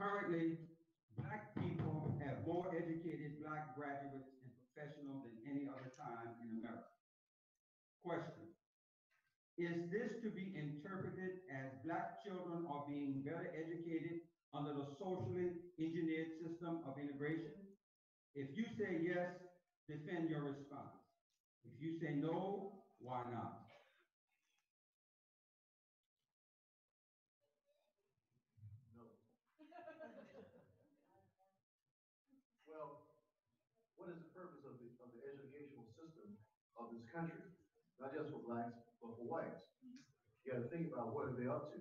Currently, black people have more educated black graduates and professionals than any other time in America. Question: is this to be interpreted as black children are being better educated under the socially engineered system of integration? If you say yes, defend your response. If you say no, why not? No. Well, what is the purpose of the educational system of this country? Not just for blacks, but for whites. You got to think about what are they up to.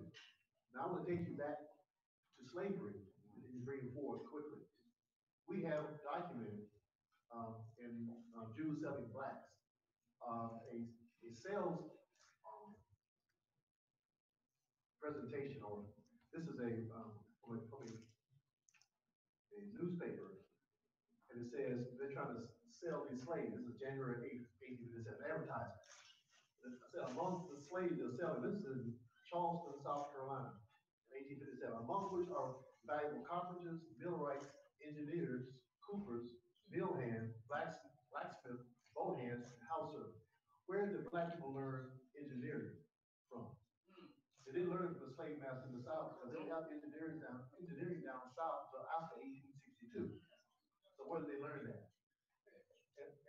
Now I want to take you back to slavery and bring it forward quickly. We have documented in Jews selling blacks a sales presentation, or this is from a newspaper, and it says they're trying to sell these slaves. This is January 8th, 1857, advertising. It said among the slaves they're selling, this is in Charleston, South Carolina, in 1857, among which are valuable carpenters, millwrights, engineers, coopers, mill hands, blacksmith, boat hands, and house servants. Where did black people learn engineering from? They didn't learn it from the slave master in the South, because they got engineering down south until after 1862. So where did they learn that?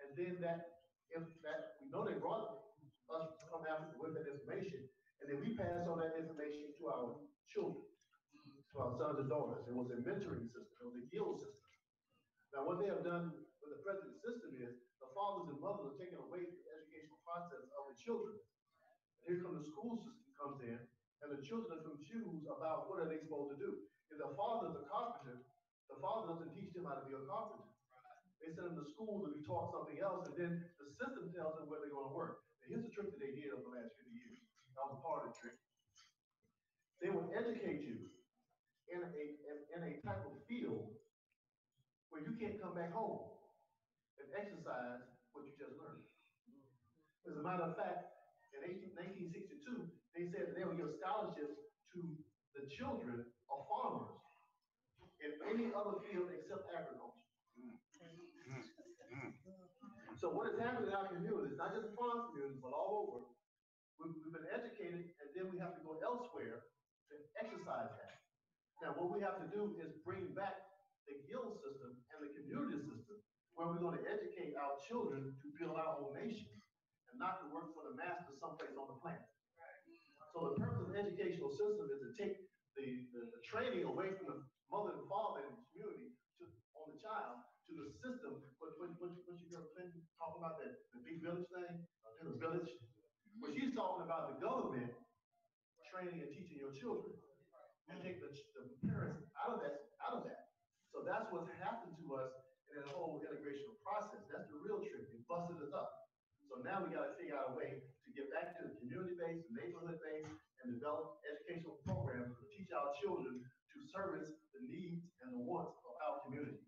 And then we know they brought us from Africa with that information, and then we pass on that information to our children, to our sons and daughters. It was a mentoring system. It was a guild system. Now, what they have done with the present system is the fathers and mothers are taken away from the educational process of the children. And here comes the school system comes in, and the children are confused about what are they supposed to do. If the father's a carpenter, the father doesn't teach them how to be a carpenter. They send them to school to be taught something else, and then the system tells them where they're going to work. And here's the trick that they did over the last 50 years. That was a part of the trick. They will educate you in a type of field where you can't come back home and exercise what you just learned. As a matter of fact, in 1962, they said that they would give scholarships to the children of farmers in any other field except agriculture. So what is happening in our communities, not just the farm communities, but all over, we've been educated, and then we have to go elsewhere to exercise that. Now, what we have to do is bring back the guild system and the community system, where we're going to educate our children to build our own nation, and not to work for the master someplace on the planet. So the purpose of the educational system is to take the training away from the mother and father in the community on the child to the system. What you girl Clinton talking about, the big village thing, the village? Well, she's talking about the government training and teaching your children, and take the parents out of that. So that's what's happened to us in that whole integration process. That's the real trick. It busted us up. So now we got to figure out a way to get back to the community base, the neighborhood base, and develop educational programs to teach our children to service the needs and the wants of our community.